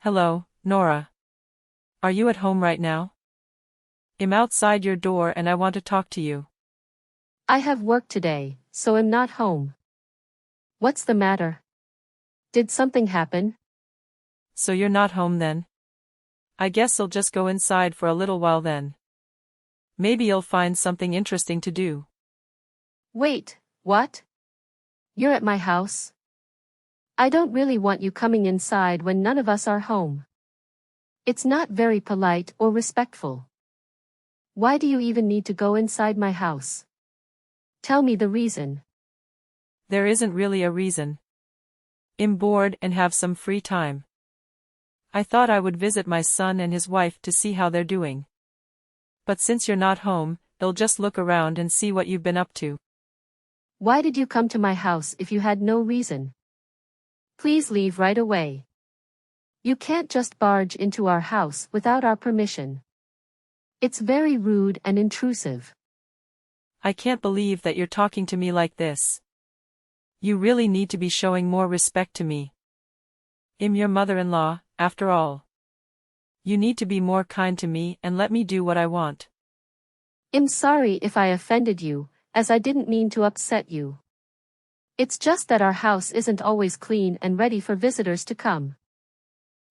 Hello, Nora. Are you at home right now? I'm outside your door and I want to talk to you. I have work today, so I'm not home. What's the matter? Did something happen? So you're not home then? I guess I'll just go inside for a little while then. Maybe you'll find something interesting to do. Wait, what? You're at my house? I don't really want you coming inside when none of us are home. It's not very polite or respectful. Why do you even need to go inside my house? Tell me the reason. There isn't really a reason. I'm bored and have some free time. I thought I would visit my son and his wife to see how they're doing. But since you're not home, I'll just look around and see what you've been up to. Why did you come to my house if you had no reason? Please leave right away. You can't just barge into our house without our permission. It's very rude and intrusive. I can't believe that you're talking to me like this. You really need to be showing more respect to me. I'm your mother-in-law, after all. You need to be more kind to me and let me do what I want. I'm sorry if I offended you, as I didn't mean to upset you. It's just that our house isn't always clean and ready for visitors to come.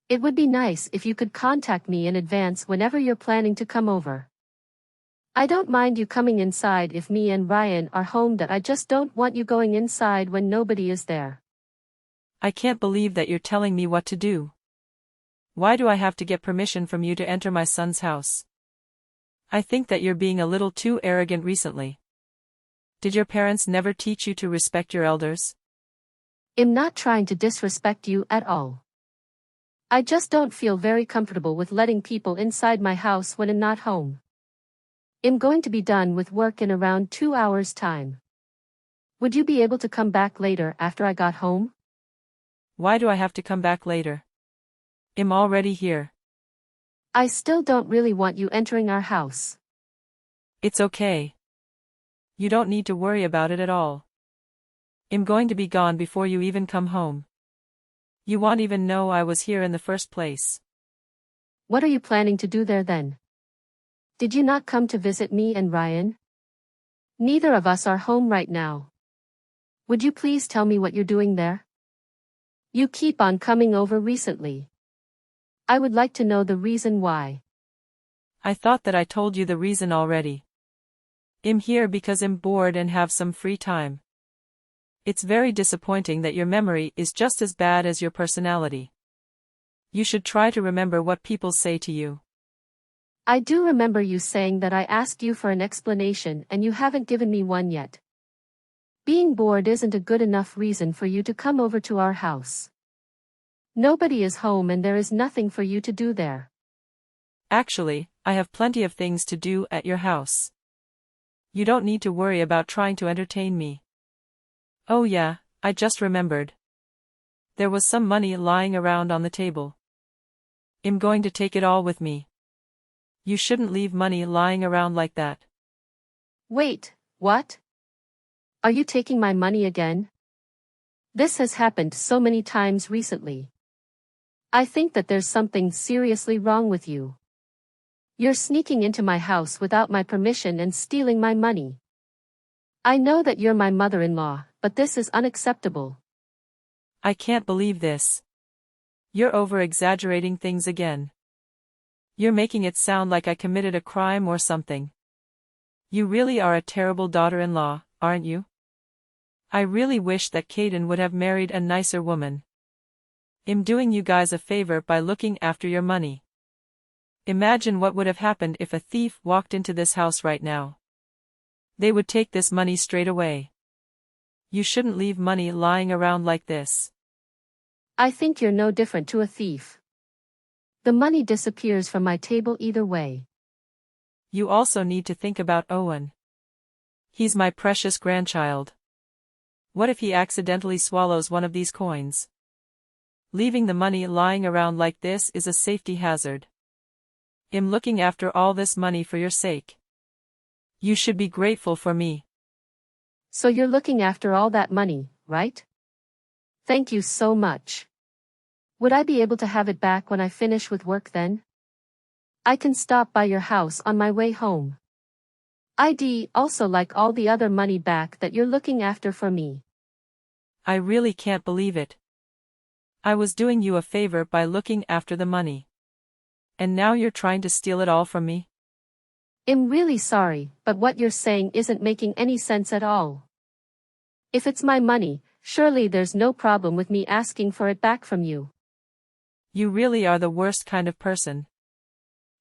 It would be nice if you could contact me in advance whenever you're planning to come over. I don't mind you coming inside if me and Ryan are home, that I just don't want you going inside when nobody is there. I can't believe that you're telling me what to do. Why do I have to get permission from you to enter my son's house? I think that you're being a little too arrogant recently. Did your parents never teach you to respect your elders? I'm not trying to disrespect you at all. I just don't feel very comfortable with letting people inside my house when I'm not home. I'm going to be done with work in around 2 hours' time. Would you be able to come back later after I got home? Why do I have to come back later? I'm already here. I still don't really want you entering our house. It's okay. You don't need to worry about it at all. I'm going to be gone before you even come home. You won't even know I was here in the first place. What are you planning to do there then? Did you not come to visit me and Ryan? Neither of us are home right now. Would you please tell me what you're doing there? You keep on coming over recently. I would like to know the reason why. I thought that I told you the reason already. I'm here because I'm bored and have some free time. It's very disappointing that your memory is just as bad as your personality. You should try to remember what people say to you. I do remember you saying that I asked you for an explanation and you haven't given me one yet. Being bored isn't a good enough reason for you to come over to our house. Nobody is home and there is nothing for you to do there. Actually, I have plenty of things to do at your house. You don't need to worry about trying to entertain me. Oh yeah, I just remembered. There was some money lying around on the table. I'm going to take it all with me. You shouldn't leave money lying around like that. Wait, what? Are you taking my money again? This has happened so many times recently. I think that there's something seriously wrong with you. You're sneaking into my house without my permission and stealing my money. I know that you're my mother-in-law, but this is unacceptable. I can't believe this. You're over-exaggerating things again. You're making it sound like I committed a crime or something. You really are a terrible daughter-in-law, aren't you? I really wish that Caden would have married a nicer woman. I'm doing you guys a favor by looking after your money. Imagine what would have happened if a thief walked into this house right now. They would take this money straight away. You shouldn't leave money lying around like this. I think you're no different to a thief. The money disappears from my table either way. You also need to think about Owen. He's my precious grandchild. What if he accidentally swallows one of these coins? Leaving the money lying around like this is a safety hazard. I'm looking after all this money for your sake. You should be grateful for me. So you're looking after all that money, right? Thank you so much. Would I be able to have it back when I finish with work then? I can stop by your house on my way home. I'd also like all the other money back that you're looking after for me. I really can't believe it. I was doing you a favor by looking after the money. And now you're trying to steal it all from me? I'm really sorry, but what you're saying isn't making any sense at all. If it's my money, surely there's no problem with me asking for it back from you. You really are the worst kind of person.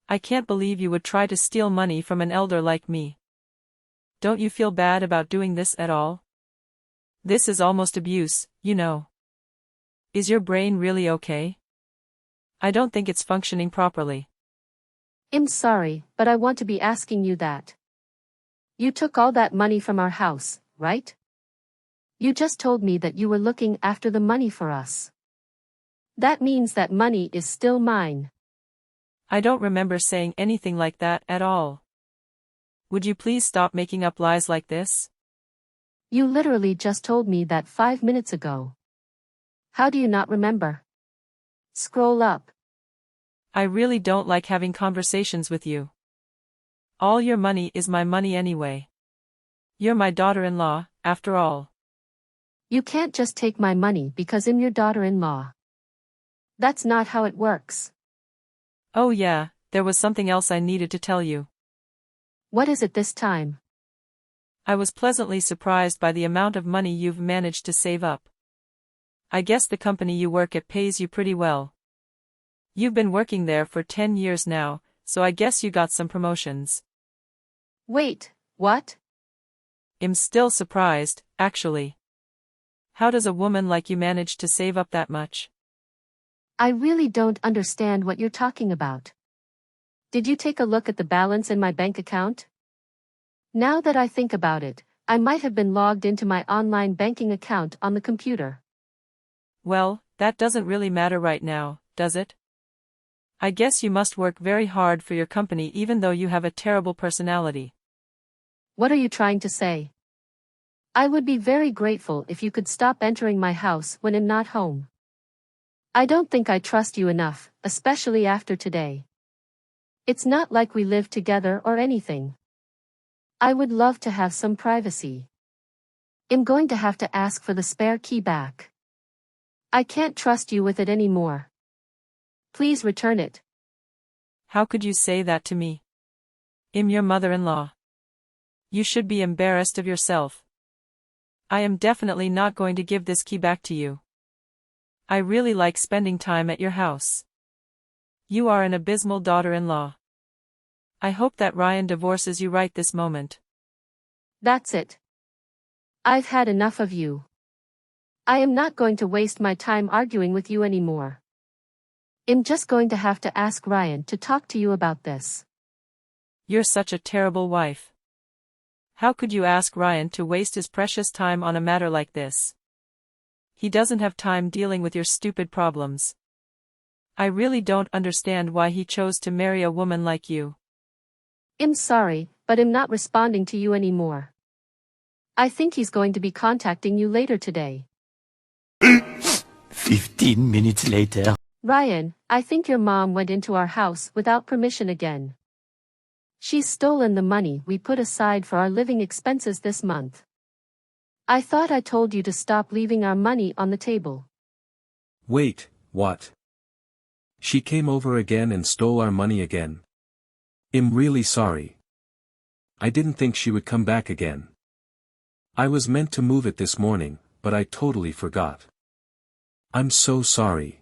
I can't believe you would try to steal money from an elder like me. Don't you feel bad about doing this at all? This is almost abuse, you know. Is your brain really okay? I don't think it's functioning properly. I'm sorry, but I want to be asking you that. You took all that money from our house, right? You just told me that you were looking after the money for us. That means that money is still mine. I don't remember saying anything like that at all. Would you please stop making up lies like this? You literally just told me that 5 minutes ago. How do you not remember? Scroll up. I really don't like having conversations with you. All your money is my money anyway. You're my daughter-in-law, after all. You can't just take my money because I'm your daughter-in-law. That's not how it works. Oh yeah, there was something else I needed to tell you. What is it this time? I was pleasantly surprised by the amount of money you've managed to save up. I guess the company you work at pays you pretty well. You've been working there for 10 years now, so I guess you got some promotions. Wait, what? I'm still surprised, actually. How does a woman like you manage to save up that much? I really don't understand what you're talking about. Did you take a look at the balance in my bank account? Now that I think about it, I might have been logged into my online banking account on the computer. Well, that doesn't really matter right now, does it? I guess you must work very hard for your company even though you have a terrible personality. What are you trying to say? I would be very grateful if you could stop entering my house when I'm not home. I don't think I trust you enough, especially after today. It's not like we live together or anything. I would love to have some privacy. I'm going to have to ask for the spare key back. I can't trust you with it anymore. Please return it. How could you say that to me? I'm your mother-in-law. You should be embarrassed of yourself. I am definitely not going to give this key back to you. I really like spending time at your house. You are an abysmal daughter-in-law. I hope that Ryan divorces you right this moment. That's it. I've had enough of you. I am not going to waste my time arguing with you anymore. I'm just going to have to ask Ryan to talk to you about this. You're such a terrible wife. How could you ask Ryan to waste his precious time on a matter like this? He doesn't have time dealing with your stupid problems. I really don't understand why he chose to marry a woman like you. I'm sorry, but I'm not responding to you anymore. I think he's going to be contacting you later today. 15 minutes later. Ryan, I think your mom went into our house without permission again. She's stolen the money we put aside for our living expenses this month. I thought I told you to stop leaving our money on the table. Wait, what? She came over again and stole our money again. I'm really sorry. I didn't think she would come back again. I was meant to move it this morning, but I totally forgot. I'm so sorry.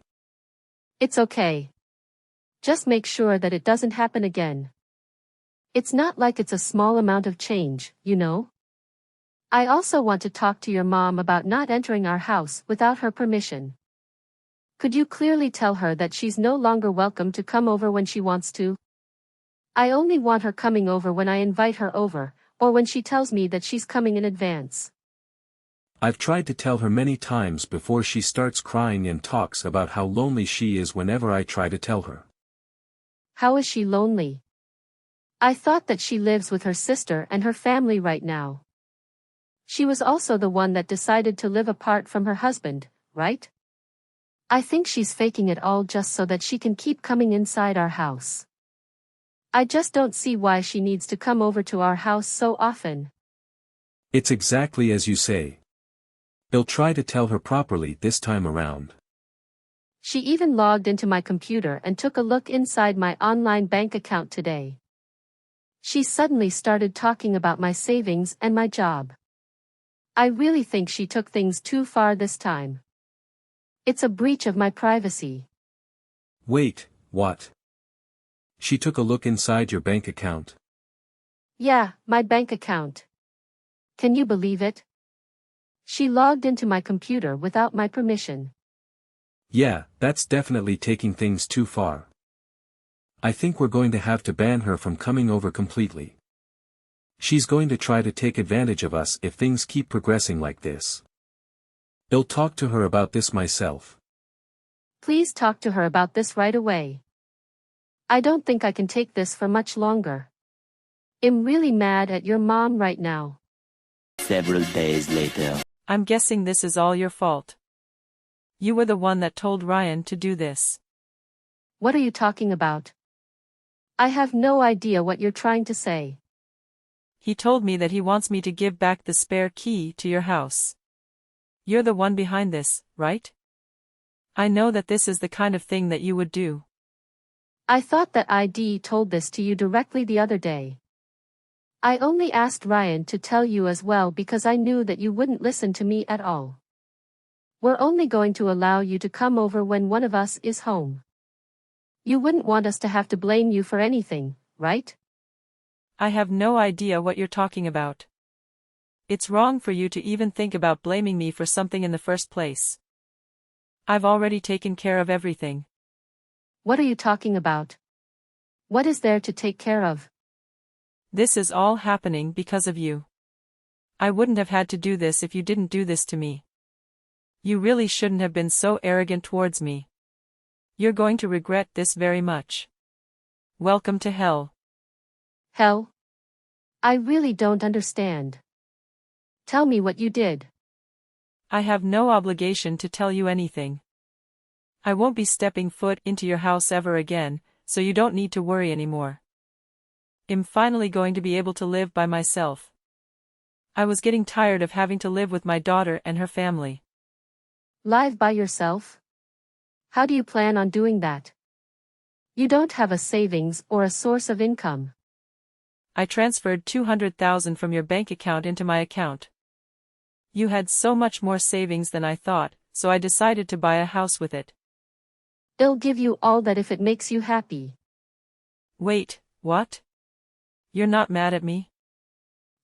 It's okay. Just make sure that it doesn't happen again. It's not like it's a small amount of change, you know? I also want to talk to your mom about not entering our house without her permission. Could you clearly tell her that she's no longer welcome to come over when she wants to? I only want her coming over when I invite her over, or when she tells me that she's coming in advance. I've tried to tell her many times before she starts crying and talks about how lonely she is whenever I try to tell her. How is she lonely? I thought that she lives with her sister and her family right now. She was also the one that decided to live apart from her husband, right? I think she's faking it all just so that she can keep coming inside our house. I just don't see why she needs to come over to our house so often. It's exactly as you say. I'll try to tell her properly this time around. She even logged into my computer and took a look inside my online bank account today. She suddenly started talking about my savings and my job. I really think she took things too far this time. It's a breach of my privacy. Wait, what? She took a look inside your bank account. Yeah, my bank account. Can you believe it? She logged into my computer without my permission. Yeah, that's definitely taking things too far. I think we're going to have to ban her from coming over completely. She's going to try to take advantage of us if things keep progressing like this. I'll talk to her about this myself. Please talk to her about this right away. I don't think I can take this for much longer. I'm really mad at your mom right now. Several days later. I'm guessing this is all your fault. You were the one that told Ryan to do this. What are you talking about? I have no idea what you're trying to say. He told me that he wants me to give back the spare key to your house. You're the one behind this, right? I know that this is the kind of thing that you would do. I thought that ID told this to you directly the other day. I only asked Ryan to tell you as well because I knew that you wouldn't listen to me at all. We're only going to allow you to come over when one of us is home. You wouldn't want us to have to blame you for anything, right? I have no idea what you're talking about. It's wrong for you to even think about blaming me for something in the first place. I've already taken care of everything. What are you talking about? What is there to take care of? This is all happening because of you. I wouldn't have had to do this if you didn't do this to me. You really shouldn't have been so arrogant towards me. You're going to regret this very much. Welcome to hell. Hell? I really don't understand. Tell me what you did. I have no obligation to tell you anything. I won't be stepping foot into your house ever again, so you don't need to worry anymore. I'm finally going to be able to live by myself. I was getting tired of having to live with my daughter and her family. Live by yourself? How do you plan on doing that? You don't have a savings or a source of income. I transferred $200,000 from your bank account into my account. You had so much more savings than I thought, so I decided to buy a house with it. I'll give you all that if it makes you happy. Wait, what? You're not mad at me?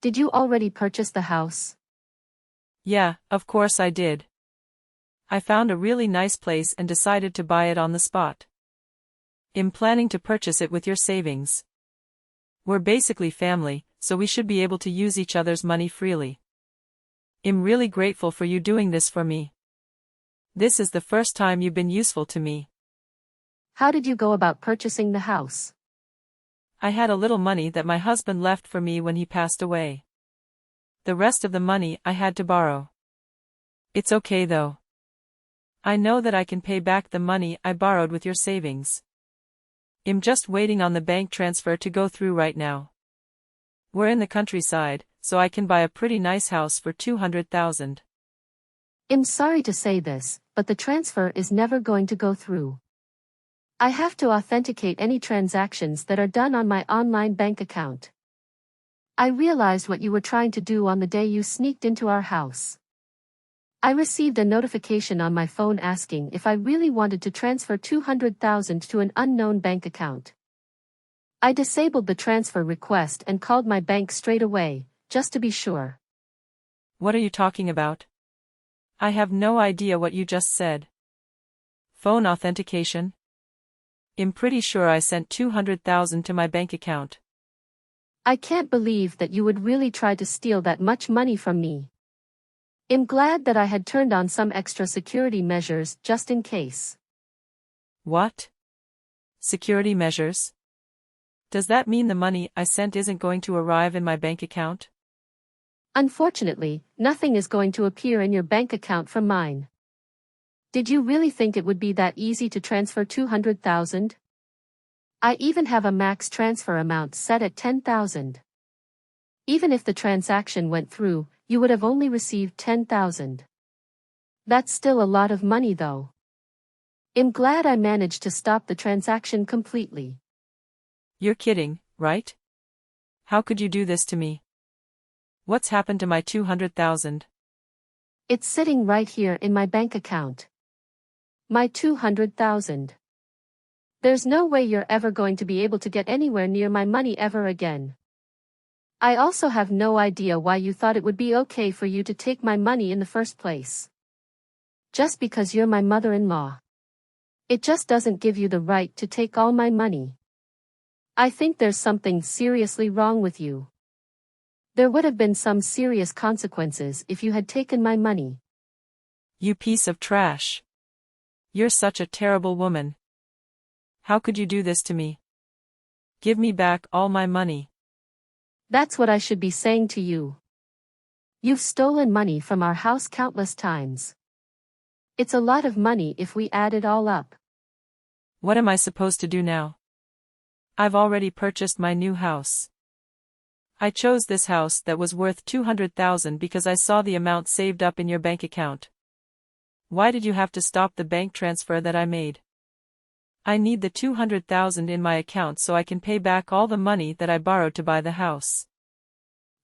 Did you already purchase the house? Yeah, of course I did. I found a really nice place and decided to buy it on the spot. I'm planning to purchase it with your savings. We're basically family, so we should be able to use each other's money freely. I'm really grateful for you doing this for me. This is the first time you've been useful to me. How did you go about purchasing the house? I had a little money that my husband left for me when he passed away. The rest of the money I had to borrow. It's okay though. I know that I can pay back the money I borrowed with your savings. I'm just waiting on the bank transfer to go through right now. We're in the countryside, so I can buy a pretty nice house for $200,000. I'm sorry to say this, but the transfer is never going to go through. I have to authenticate any transactions that are done on my online bank account. I realized what you were trying to do on the day you sneaked into our house. I received a notification on my phone asking if I really wanted to transfer $200,000 to an unknown bank account. I disabled the transfer request and called my bank straight away, just to be sure. What are you talking about? I have no idea what you just said. Phone authentication? I'm pretty sure I sent $200,000 to my bank account. I can't believe that you would really try to steal that much money from me. I'm glad that I had turned on some extra security measures just in case. What? Security measures? Does that mean the money I sent isn't going to arrive in my bank account? Unfortunately, nothing is going to appear in your bank account from mine. Did you really think it would be that easy to transfer 200,000? I even have a max transfer amount set at 10,000. Even if the transaction went through, you would have only received 10,000. That's still a lot of money though. I'm glad I managed to stop the transaction completely. You're kidding, right? How could you do this to me? What's happened to my 200,000? It's sitting right here in my bank account. My 200,000. There's no way you're ever going to be able to get anywhere near my money ever again. I also have no idea why you thought it would be okay for you to take my money in the first place. Just because you're my mother-in-law. It just doesn't give you the right to take all my money. I think there's something seriously wrong with you. There would have been some serious consequences if you had taken my money. You piece of trash. You're such a terrible woman. How could you do this to me? Give me back all my money. That's what I should be saying to you. You've stolen money from our house countless times. It's a lot of money if we add it all up. What am I supposed to do now? I've already purchased my new house. I chose this house that was worth 200,000 because I saw the amount saved up in your bank account. Why did you have to stop the bank transfer that I made? I need the 200,000 in my account so I can pay back all the money that I borrowed to buy the house.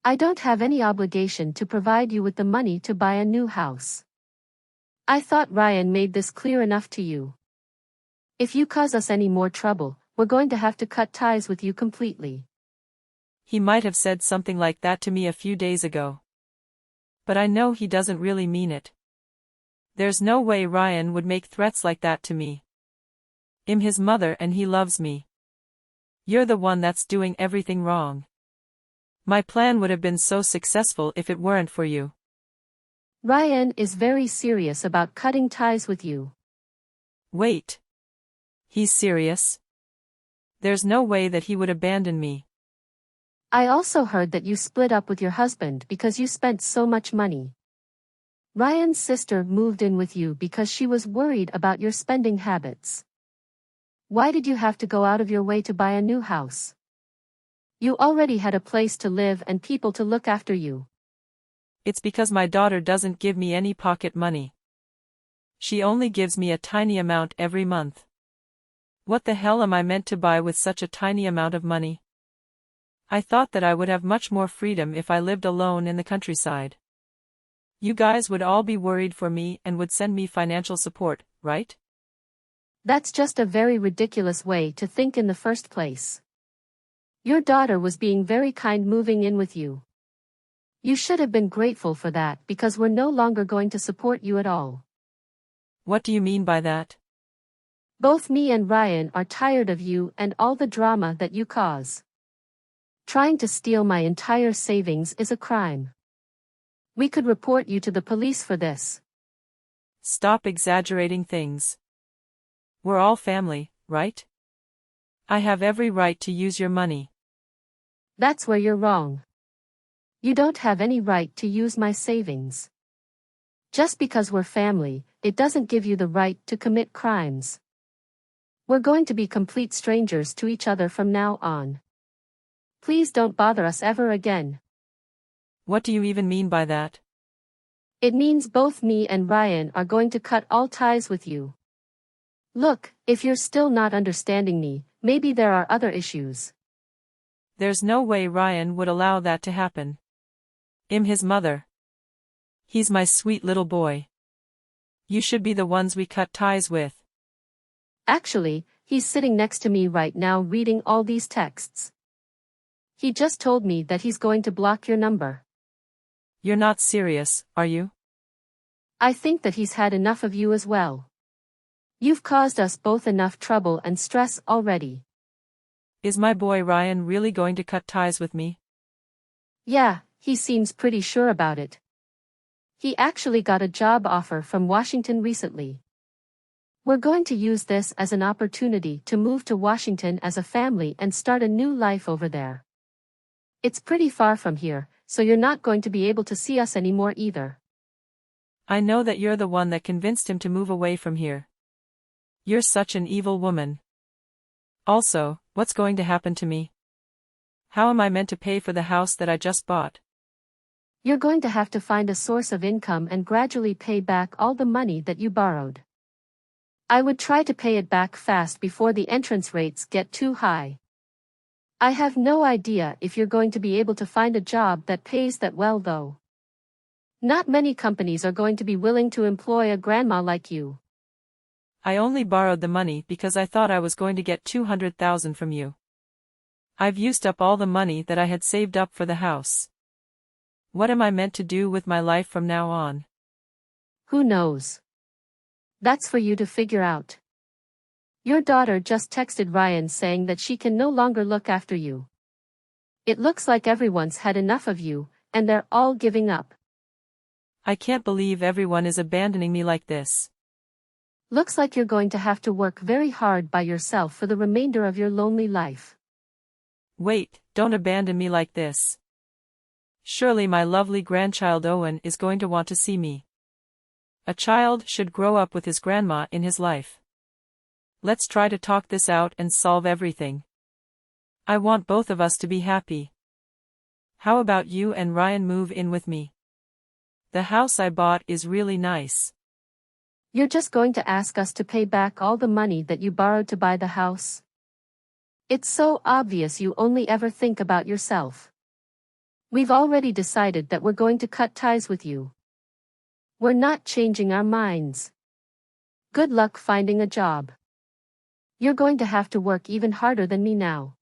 I don't have any obligation to provide you with the money to buy a new house. I thought Ryan made this clear enough to you. If you cause us any more trouble, we're going to have to cut ties with you completely. He might have said something like that to me a few days ago. But I know he doesn't really mean it. There's no way Ryan would make threats like that to me. I'm his mother and he loves me. You're the one that's doing everything wrong. My plan would have been so successful if it weren't for you. Ryan is very serious about cutting ties with you. Wait. He's serious? There's no way that he would abandon me. I also heard that you split up with your husband because you spent so much money. Ryan's sister moved in with you because she was worried about your spending habits. Why did you have to go out of your way to buy a new house? You already had a place to live and people to look after you. It's because my daughter doesn't give me any pocket money. She only gives me a tiny amount every month. What the hell am I meant to buy with such a tiny amount of money? I thought that I would have much more freedom if I lived alone in the countryside. You guys would all be worried for me and would send me financial support, right? That's just a very ridiculous way to think in the first place. Your daughter was being very kind moving in with you. You should have been grateful for that because we're no longer going to support you at all. What do you mean by that? Both me and Ryan are tired of you and all the drama that you cause. Trying to steal my entire savings is a crime. We could report you to the police for this. Stop exaggerating things. We're all family, right? I have every right to use your money. That's where you're wrong. You don't have any right to use my savings. Just because we're family, it doesn't give you the right to commit crimes. We're going to be complete strangers to each other from now on. Please don't bother us ever again. What do you even mean by that? It means both me and Ryan are going to cut all ties with you. Look, if you're still not understanding me, maybe there are other issues. There's no way Ryan would allow that to happen. I'm his mother. He's my sweet little boy. You should be the ones we cut ties with. Actually, he's sitting next to me right now reading all these texts. He just told me that he's going to block your number. You're not serious, are you? I think that he's had enough of you as well. You've caused us both enough trouble and stress already. Is my boy Ryan really going to cut ties with me? Yeah, he seems pretty sure about it. He actually got a job offer from Washington recently. We're going to use this as an opportunity to move to Washington as a family and start a new life over there. It's pretty far from here, so you're not going to be able to see us anymore either. I know that you're the one that convinced him to move away from here. You're such an evil woman. Also, what's going to happen to me? How am I meant to pay for the house that I just bought? You're going to have to find a source of income and gradually pay back all the money that you borrowed. I would try to pay it back fast before the entrance rates get too high. I have no idea if you're going to be able to find a job that pays that well though. Not many companies are going to be willing to employ a grandma like you. I only borrowed the money because I thought I was going to get 200,000 from you. I've used up all the money that I had saved up for the house. What am I meant to do with my life from now on? Who knows? That's for you to figure out. Your daughter just texted Ryan saying that she can no longer look after you. It looks like everyone's had enough of you, and they're all giving up. I can't believe everyone is abandoning me like this. Looks like you're going to have to work very hard by yourself for the remainder of your lonely life. Wait, don't abandon me like this. Surely my lovely grandchild Owen is going to want to see me. A child should grow up with his grandma in his life. Let's try to talk this out and solve everything. I want both of us to be happy. How about you and Ryan move in with me? The house I bought is really nice. You're just going to ask us to pay back all the money that you borrowed to buy the house? It's so obvious you only ever think about yourself. We've already decided that we're going to cut ties with you. We're not changing our minds. Good luck finding a job. You're going to have to work even harder than me now.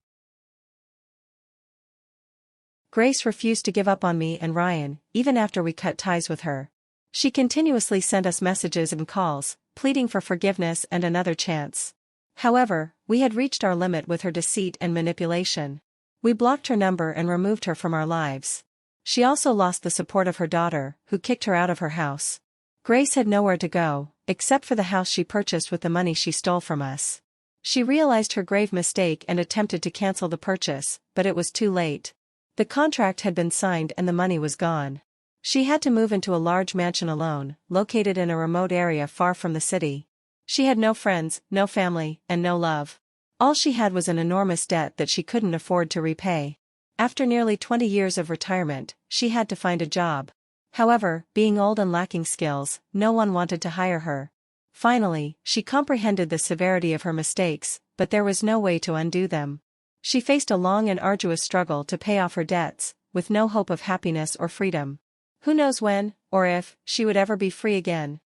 Grace refused to give up on me and Ryan, even after we cut ties with her. She continuously sent us messages and calls, pleading for forgiveness and another chance. However, we had reached our limit with her deceit and manipulation. We blocked her number and removed her from our lives. She also lost the support of her daughter, who kicked her out of her house. Grace had nowhere to go, except for the house she purchased with the money she stole from us. She realized her grave mistake and attempted to cancel the purchase, but it was too late. The contract had been signed and the money was gone. She had to move into a large mansion alone, located in a remote area far from the city. She had no friends, no family, and no love. All she had was an enormous debt that she couldn't afford to repay. After nearly 20 years of retirement, she had to find a job. However, being old and lacking skills, no one wanted to hire her. Finally, she comprehended the severity of her mistakes, but there was no way to undo them. She faced a long and arduous struggle to pay off her debts, with no hope of happiness or freedom. Who knows when, or if, she would ever be free again.